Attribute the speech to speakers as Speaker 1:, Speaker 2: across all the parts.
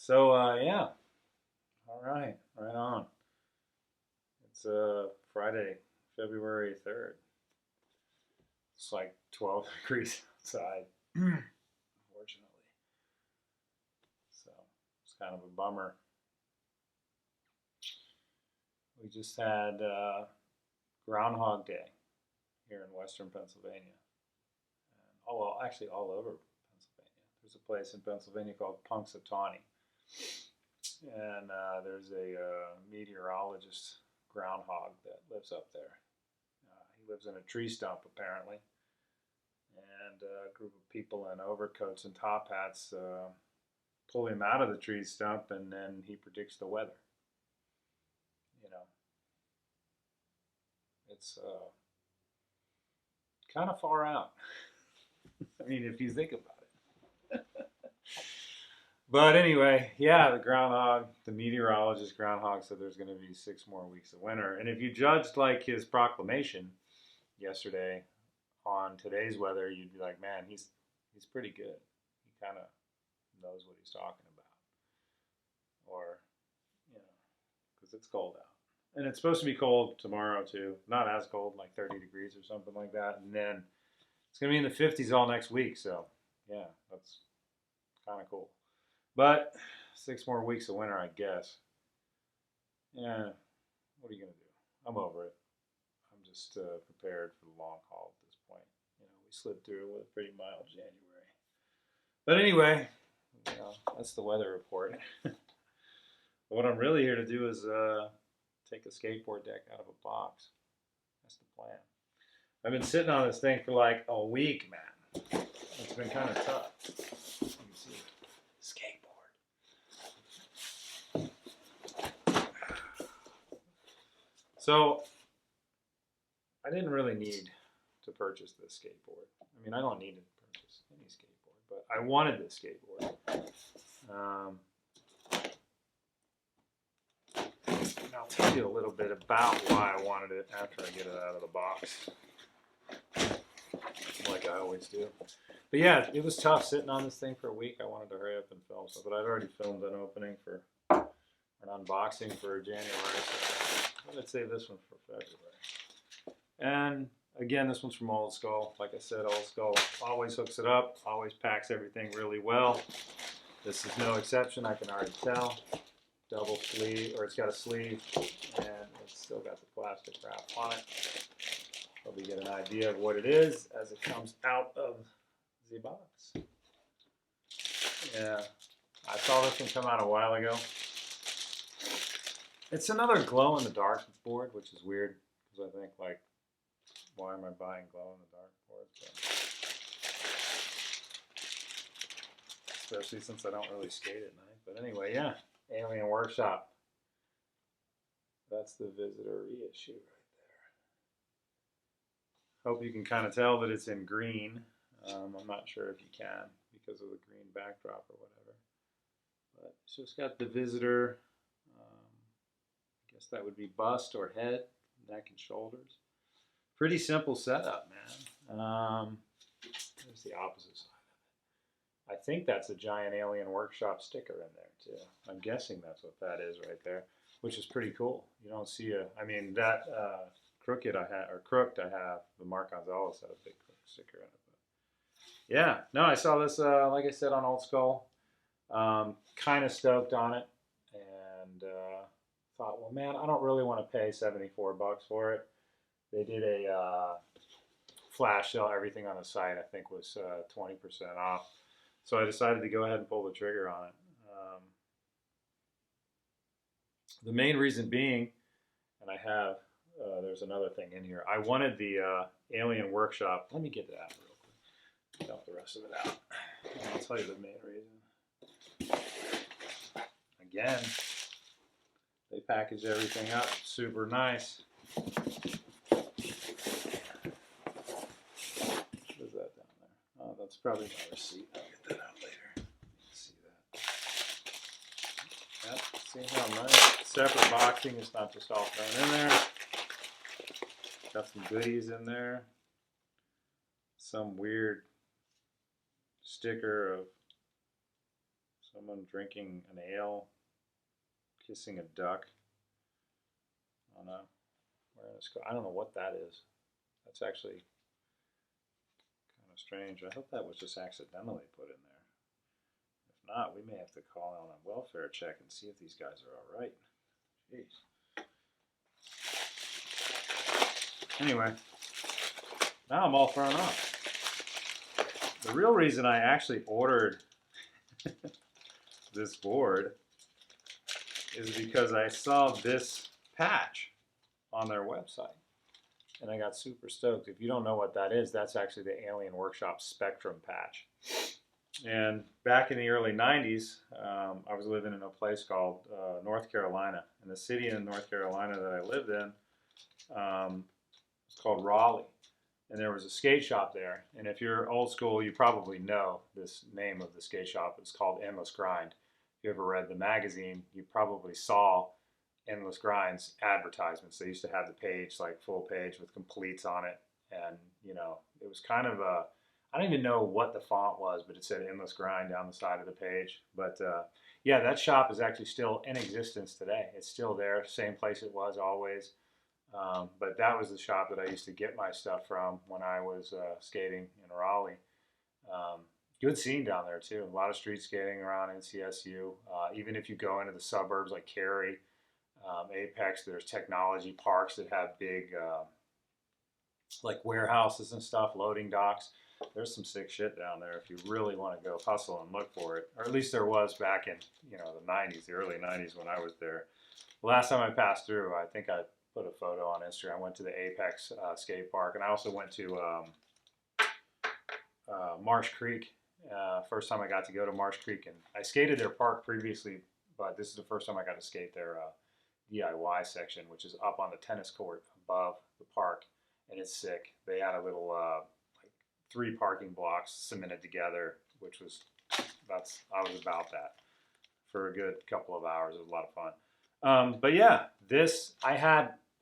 Speaker 1: Yeah, all right, right on. It's Friday, February 3rd. It's like 12 degrees outside, unfortunately. So it's kind of a bummer. We just had Groundhog Day here in Western Pennsylvania, and actually all over Pennsylvania. There's a place in Pennsylvania called Punxsutawney, and there's a meteorologist groundhog that lives up there. He lives in a tree stump apparently, and a group of people in overcoats and top hats pull him out of the tree stump, and then he predicts the weather. You know, it's kind of far out. I mean, if you think about it. But anyway, yeah, the meteorologist groundhog said there's going to be 6 more weeks of winter. And if you judged like his proclamation yesterday on today's weather, you'd be like, man, he's pretty good. He kind of knows what he's talking about, or because it's cold out, and it's supposed to be cold tomorrow too. Not as cold, like 30 degrees or something like that, and then it's gonna be in the 50s all next week. So yeah, that's kind of cool. But 6 more weeks of winter, I guess. Yeah, what are you gonna do? I'm over it. I'm just prepared for the long haul at this point. We slid through with a pretty mild January. But anyway, that's the weather report. What I'm really here to do is take a skateboard deck out of a box. That's the plan. I've been sitting on this thing for like a week, man. It's been kind of tough. You can see skateboard. So I didn't really need to purchase this skateboard. I mean, I don't need to purchase any skateboard, but I wanted this skateboard. And I'll tell you a little bit about why I wanted it after I get it out of the box, like I always do. But yeah, it was tough sitting on this thing for a week. I wanted to hurry up and film stuff, but I'd already filmed an opening for an unboxing for January, so let's save this one for February. And again, this one's from Old Skull. Like I said, Old Skull always hooks it up, always packs everything really well. This is no exception, I can already tell. Double sleeve, or it's got a sleeve, and it's still got the plastic wrap on it. Probably get an idea of what it is as it comes out of the box. Yeah, I saw this one come out a while ago. It's another glow-in-the-dark board, which is weird, because I think, like, why am I buying glow-in-the-dark boards? Especially since I don't really skate at night. But anyway, yeah, Alien Workshop. That's the visitor reissue right there. Hope you can kind of tell that it's in green. I'm not sure if you can because of the green backdrop or whatever. But it's just got the visitor. I guess that would be bust or head, neck and shoulders. Pretty simple setup, man. There's the opposite side of it. I think that's a giant Alien Workshop sticker in there too. I'm guessing that's what that is right there, which is pretty cool. You don't see I mean, that crooked I have, the Mark Gonzalez had a big sticker in it. But yeah, no, I saw this, like I said, on Old Skull. Kind of stoked on it, and thought, well, man, I don't really want to pay $74 for it. They did a flash sale. Everything on the site, I think, was 20% off. So I decided to go ahead and pull the trigger on it. The main reason being, and I have, there's another thing in here. I wanted the Alien Workshop. Let me get that out real quick. Dump the rest of it out. And I'll tell you the main reason. Again, they package everything up super nice. What is that down there? Oh, that's probably my receipt. I'll get that out later. See that. Yep, see how nice. Separate boxing. It's not just all thrown in there. Got some goodies in there. Some weird sticker of Someone drinking an ale, kissing a duck on a, wearing a scarf. I don't know what that is. That's actually kind of strange. I hope that was just accidentally put in there. If not, we may have to call on a welfare check and see if these guys are all right. Jeez. Anyway, now I'm all thrown off. The real reason I actually ordered this board is because I saw this patch on their website and I got super stoked. If you don't know what that is, that's actually the Alien Workshop Spectrum patch. And back in the early 90s, I was living in a place called North Carolina. And the city in North Carolina that I lived in was called Raleigh. And there was a skate shop there. And if you're old school, you probably know this name of the skate shop. It's called Endless Grind. If you ever read the magazine, you probably saw Endless Grind's advertisements. They used to have the page, like full page with completes on it. And, you know, it was kind of a, I don't even know what the font was, but it said Endless Grind down the side of the page. But yeah, that shop is actually still in existence today. It's still there, same place it was always. But that was the shop that I used to get my stuff from when I was skating in Raleigh. Good scene down there too. A lot of street skating around NCSU. Even if you go into the suburbs like Cary, Apex, there's technology parks that have big like warehouses and stuff, loading docks. There's some sick shit down there if you really want to go hustle and look for it. Or at least there was back in, you know, the 90s, the early 90s when I was there. The last time I passed through, I think I put a photo on Instagram. I went to the Apex skate park, and I also went to Marsh Creek. First time I got to go to Marsh Creek, and I skated their park previously, but this is the first time I got to skate their DIY section, which is up on the tennis court above the park, and it's sick. They had a little like 3 parking blocks cemented together, which was I was about that for a good couple of hours. It was a lot of fun. But yeah, this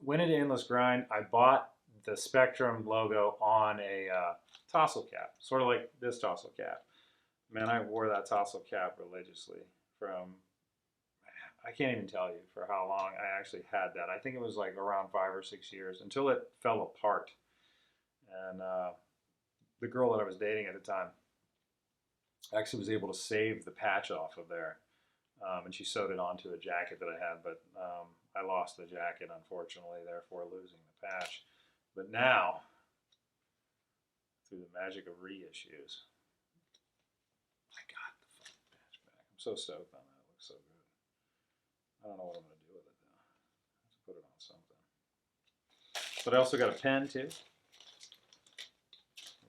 Speaker 1: went into Endless Grind. I bought the Spectrum logo on a tassel cap, sort of like this tassel cap. Man, I wore that tassel cap religiously from, I can't even tell you for how long I actually had that. I think it was like around 5 or 6 years until it fell apart. And the girl that I was dating at the time actually was able to save the patch off of there. And she sewed it onto a jacket that I had, but I lost the jacket, unfortunately, therefore losing the patch. But now, through the magic of reissues, I got the fucking patch back. I'm so stoked on that. It looks so good. I don't know what I'm going to do with it, though. I have to put it on something. But I also got a pen, too,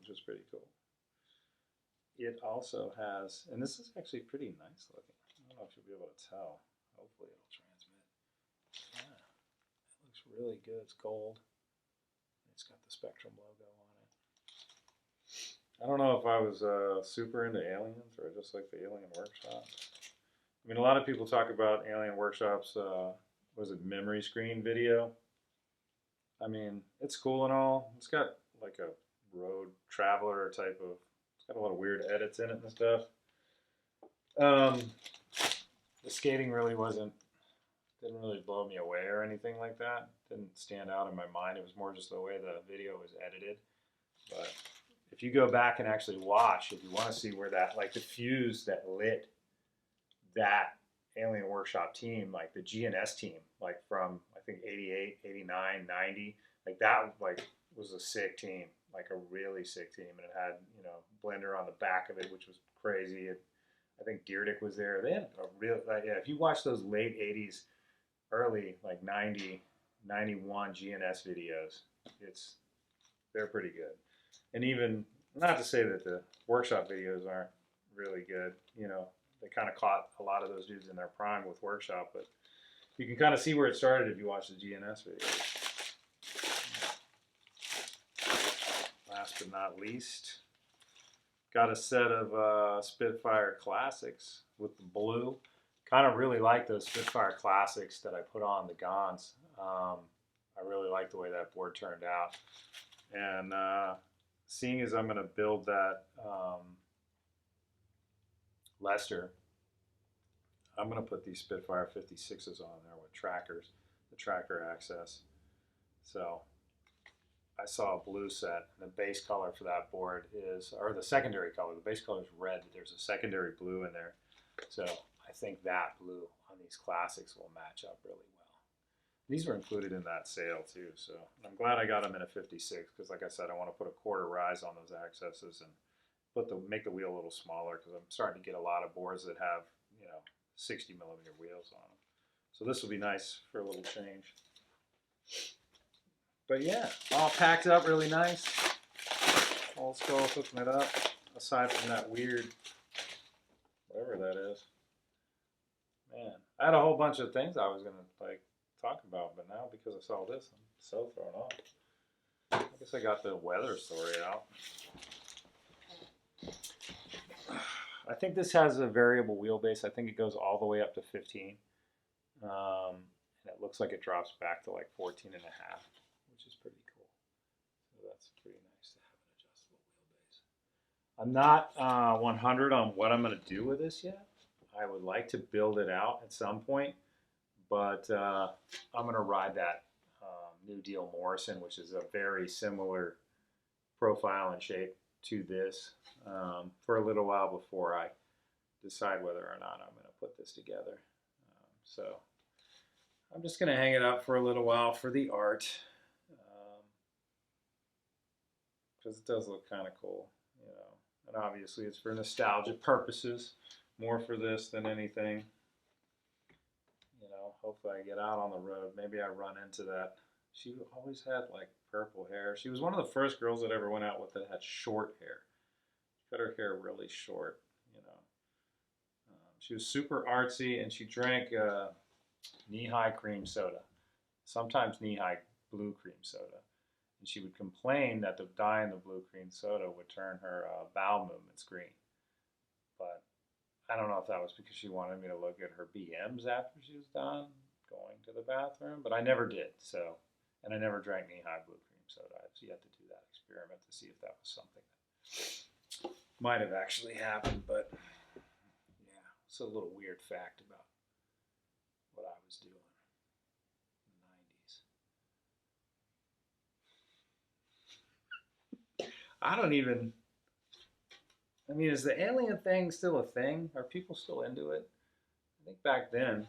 Speaker 1: which is pretty cool. It also has, and this is actually pretty nice looking. I don't know if you'll be able to tell. Hopefully it'll transmit. Yeah, it looks really good. It's gold. It's got the Spectrum logo on it. I don't know if I was super into aliens or just like the Alien Workshop. I mean, a lot of people talk about Alien Workshop's, was it memory screen video? I mean, it's cool and all. It's got like a road traveler type of, it's got a lot of weird edits in it and stuff. The skating really didn't really blow me away or anything like that. Didn't stand out in my mind. It was more just the way the video was edited. But if you go back and actually watch, if you want to see where that, like the fuse that lit that Alien Workshop team, like the GNS team, like from I think 88, 89, 90, like that like was a sick team, like a really sick team. And it had, you know, Blender on the back of it, which was crazy. I think Deerdick was there. They had a real, yeah, if you watch those late 80s, early, like 90, 91 GNS videos, they're pretty good. And even, not to say that the workshop videos aren't really good, you know, they kind of caught a lot of those dudes in their prime with workshop, but you can kind of see where it started if you watch the GNS videos. Last but not least, got a set of Spitfire Classics with the blue. Kind of really like those Spitfire Classics that I put on the Gons. I really like the way that board turned out. And seeing as I'm going to build that Lester I'm going to put these Spitfire 56s on there with trackers, the tracker access. So I saw a blue set. The base color for that board is, or the secondary color, the base color is red. There's a secondary blue in there. So I think that blue on these classics will match up really well. These were included in that sale too, so I'm glad I got them in a 56 because, like I said, I want to put a quarter rise on those accesses and make the wheel a little smaller because I'm starting to get a lot of boards that have 60mm wheels on them. So this will be nice for a little change. But yeah, all packed up really nice. Old skull hooking it up. Aside from that weird, whatever that is. Man, I had a whole bunch of things I was gonna talk about, but now because I saw this, I'm so thrown off. I guess I got the weather story out. I think this has a variable wheelbase. I think it goes all the way up to 15. And it looks like it drops back to like 14 and a half, which is pretty cool. So that's pretty nice to have an adjustable wheelbase. I'm not 100 on what I'm going to do with this yet. I would like to build it out at some point, but I'm going to ride that New Deal Morrison, which is a very similar profile and shape to this for a little while before I decide whether or not I'm going to put this together. So I'm just going to hang it up for a little while for the art because it does look kind of cool, and obviously it's for nostalgia purposes, more for this than anything. Hopefully I get out on the road. Maybe I run into that. She always had like purple hair. She was one of the first girls that ever went out with that had short hair. She cut her hair really short, She was super artsy, and she drank knee-high cream soda, sometimes knee-high blue cream soda. And she would complain that the dye in the blue cream soda would turn her bowel movements green. But I don't know if that was because she wanted me to look at her BMs after she was done going to the bathroom, but I never did. So, and I never drank knee-high blue cream soda. I've yet to do that experiment to see if that was something that might have actually happened. But yeah, it's a little weird fact about what I was doing in the 90s. I don't even. I mean, is the alien thing still a thing? Are people still into it? I think back then,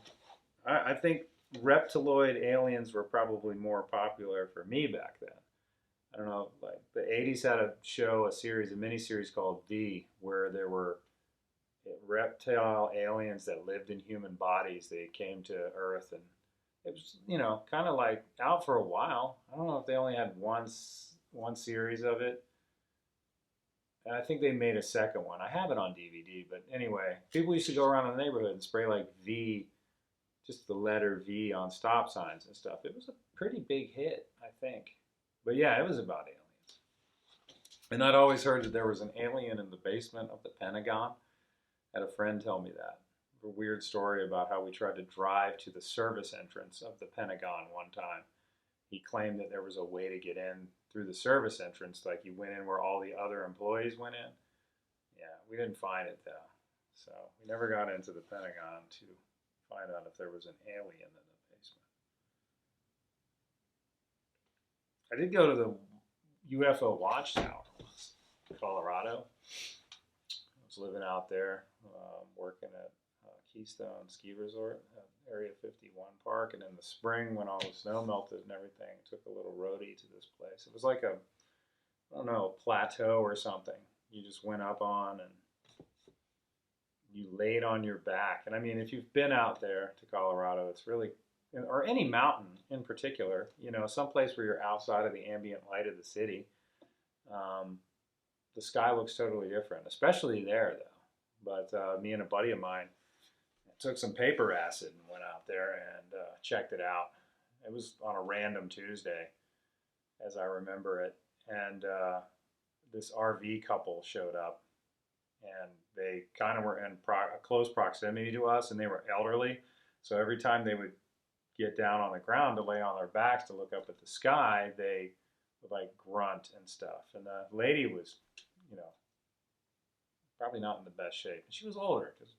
Speaker 1: I think reptiloid aliens were probably more popular for me back then. I don't know, like the 80s had a miniseries called V, where there were reptile aliens that lived in human bodies. They came to Earth, and it was, kind of like out for a while. I don't know if they only had one series of it. And I think they made a second one. I have it on DVD, but anyway, people used to go around in the neighborhood and spray like V, just the letter V on stop signs and stuff. It was a pretty big hit, I think. But yeah, it was about aliens. And I'd always heard that there was an alien in the basement of the Pentagon. I had a friend tell me that. A weird story about how we tried to drive to the service entrance of the Pentagon one time. He claimed that there was a way to get in through the service entrance, like you went in where all the other employees went in. Yeah, we didn't find it though. So we never got into the Pentagon to find out if there was an alien in the basement. I did go to the UFO Watchtower once, Colorado. I was living out there, working at Keystone Ski Resort at Area 51 Park, and in the spring when all the snow melted and everything, took a little roadie to this place. It was like a plateau or something. You just went up on and you laid on your back. And I mean, if you've been out there to Colorado, it's really, or any mountain in particular, someplace where you're outside of the ambient light of the city, the sky looks totally different, especially there though. But me and a buddy of mine took some paper acid and went out there and checked it out. It was on a random Tuesday, as I remember it. And this RV couple showed up, and they kind of were in close proximity to us, and they were elderly. So every time they would get down on the ground to lay on their backs to look up at the sky, they would like grunt and stuff. And the lady was, probably not in the best shape. She was older because,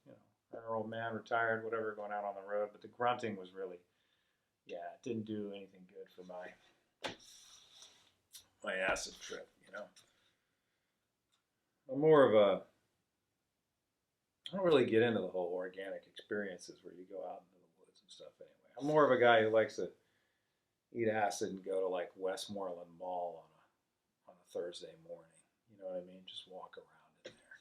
Speaker 1: Our old man retired, whatever, going out on the road. But the grunting was really, yeah, it didn't do anything good for my acid trip, you know. I'm more of a, I don't really get into the whole organic experiences where you go out into the woods and stuff anyway. I'm more of a guy who likes to eat acid and go to like Westmoreland Mall on a Thursday morning. You know what I mean? Just walk around in there.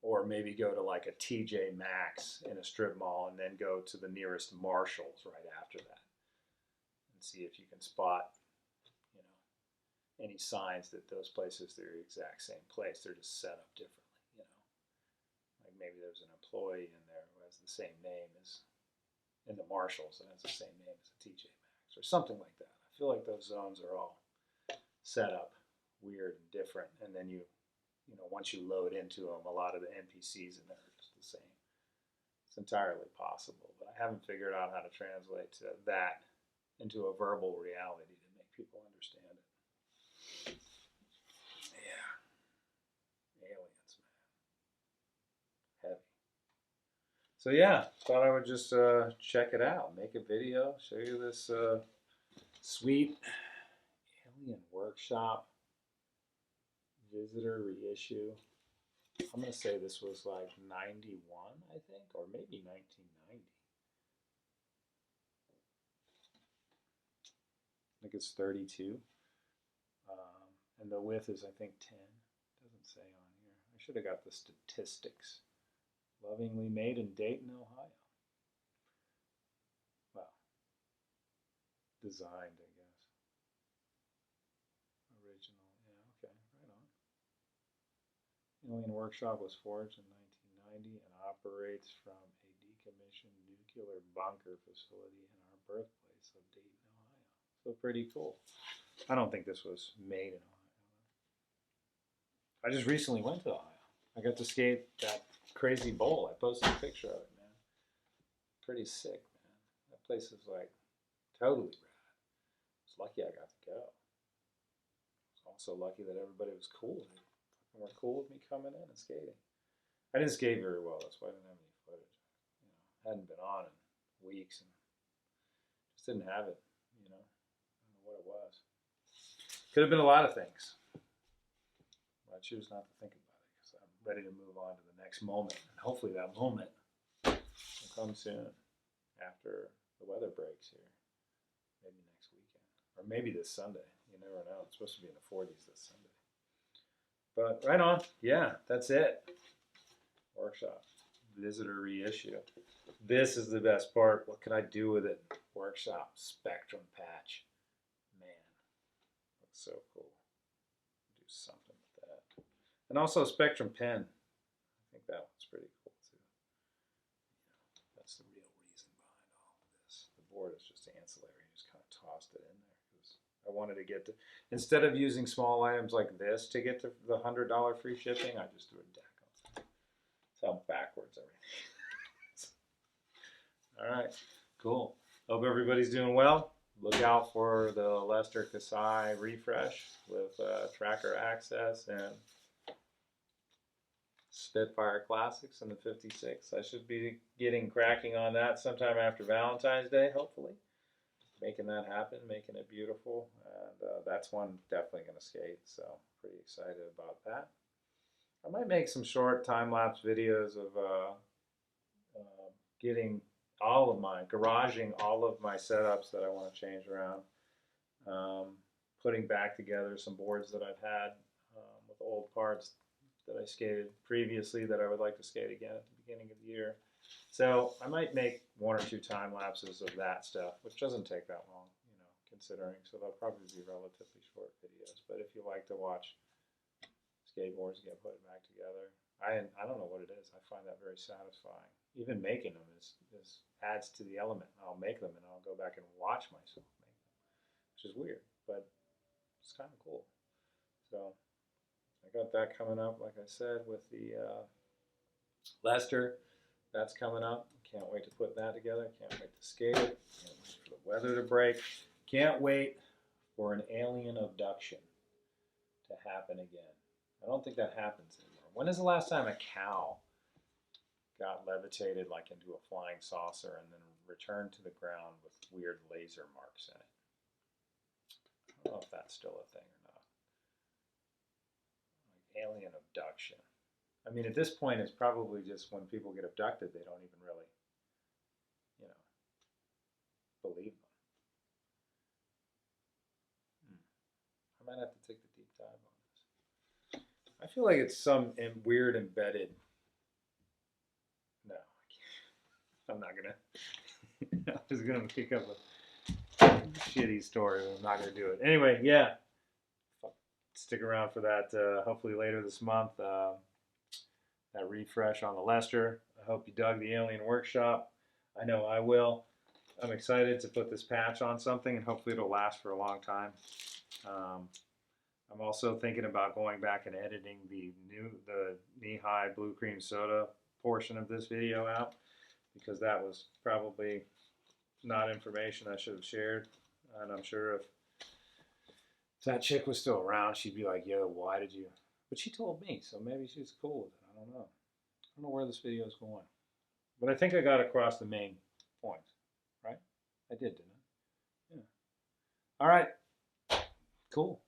Speaker 1: Or maybe go to like a TJ Maxx in a strip mall and then go to the nearest Marshalls right after that and see if you can spot, you know, any signs that those places they're the exact same place. They're just set up differently, you know. Like maybe there's an employee in there who has the same name as in the Marshalls and has the same name as a TJ Maxx or something like that. I feel like those zones are all set up weird and different, and then you know, once you load into them, a lot of the NPCs in there are just the same. It's entirely possible, but I haven't figured out how to translate that into a verbal reality to make people understand it. Yeah. Aliens, man. Heavy. So yeah, thought I would just check it out, make a video, show you this sweet Alien Workshop visitor reissue. I'm going to say this was like 91, I think, or maybe 1990. I think it's 32. And the width is, I think, 10. Doesn't say on here. I should have got the statistics. Lovingly made in Dayton, Ohio. Well, designed, I guess. Original. Yeah, okay, right on. Alien Workshop was forged in 1990 and operates from a decommissioned nuclear bunker facility in our birthplace of Dayton, Ohio. So pretty cool. I don't think this was made in Ohio. I just recently went to Ohio. I got to skate that crazy bowl. I posted a picture of it, man. Pretty sick, man. That place is like totally rad. I was lucky I got to go. I was also lucky that everybody was cool with it. Were cool with me coming in and skating. I didn't skate very well, that's why I didn't have any footage. You know, hadn't been on in weeks and just didn't have it, you know. I don't know what it was. Could have been a lot of things. But I choose not to think about it because I'm ready to move on to the next moment. And hopefully that moment will come soon after the weather breaks here. Maybe next weekend. Or maybe this Sunday. You never know. It's supposed to be in the 40s this Sunday. But right on. Yeah, that's it. Workshop. Visitor reissue. This is the best part. What can I do with it? Workshop. Spectrum patch. Man. Looks so cool. Do something with that. And also a Spectrum pen. I think that one's pretty cool too. You know, that's the real reason behind all of this. The board is just ancillary. You just kind of tossed it in there. I wanted to get to, instead of using small items like this to get to the $100 free shipping, I just threw a deck on. That's how backwards everything is. All right, cool. Hope everybody's doing well. Look out for the Lester Kasai refresh with tracker access and Spitfire Classics in the 56. I should be getting cracking on that sometime after Valentine's Day, hopefully. Making that happen, making it beautiful, and that's one definitely going to skate, so pretty excited about that. I might make some short time-lapse videos of getting all of my, garaging all of my setups that I want to change around, putting back together some boards that I've had with old parts that I skated previously that I would like to skate again at the beginning of the year. So I might make 1 or 2 time lapses of that stuff, which doesn't take that long, you know, considering. So they'll probably be relatively short videos. But if you like to watch skateboards get put back together, I don't know what it is. I find that very satisfying. Even making them is adds to the element. I'll make them and I'll go back and watch myself make them, which is weird, but it's kind of cool. So I got that coming up, like I said, with the Lester. That's coming up. Can't wait to put that together. Can't wait to skate it. Can't wait for the weather to break. Can't wait for an alien abduction to happen again. I don't think that happens anymore. When is the last time a cow got levitated like into a flying saucer and then returned to the ground with weird laser marks in it. I don't know if that's still a thing or not. Like alien abduction. I mean, at this point, it's probably just when people get abducted, they don't even really, you know, believe them. I might have to take the deep dive on this. I feel like it's some weird embedded. No, I'm not gonna. I was gonna pick up a shitty story, but I'm not gonna do it. Anyway, yeah. Stick around for that. Hopefully later this month. That refresh on the Lester. I hope you dug the Alien Workshop. I know I will. I'm excited to put this patch on something, and hopefully it'll last for a long time. I'm also thinking about going back and editing the knee-high blue cream soda portion of this video out, because that was probably not information I should have shared. And I'm sure if that chick was still around, she'd be like, yo, why did you? But she told me, so maybe she's cool with it. I don't know. I don't know where this video is going. But I think I got across the main points, right? I did, didn't I? Yeah. All right. Cool.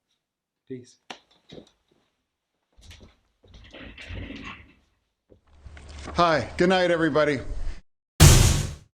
Speaker 1: Peace.
Speaker 2: Hi, good night, everybody.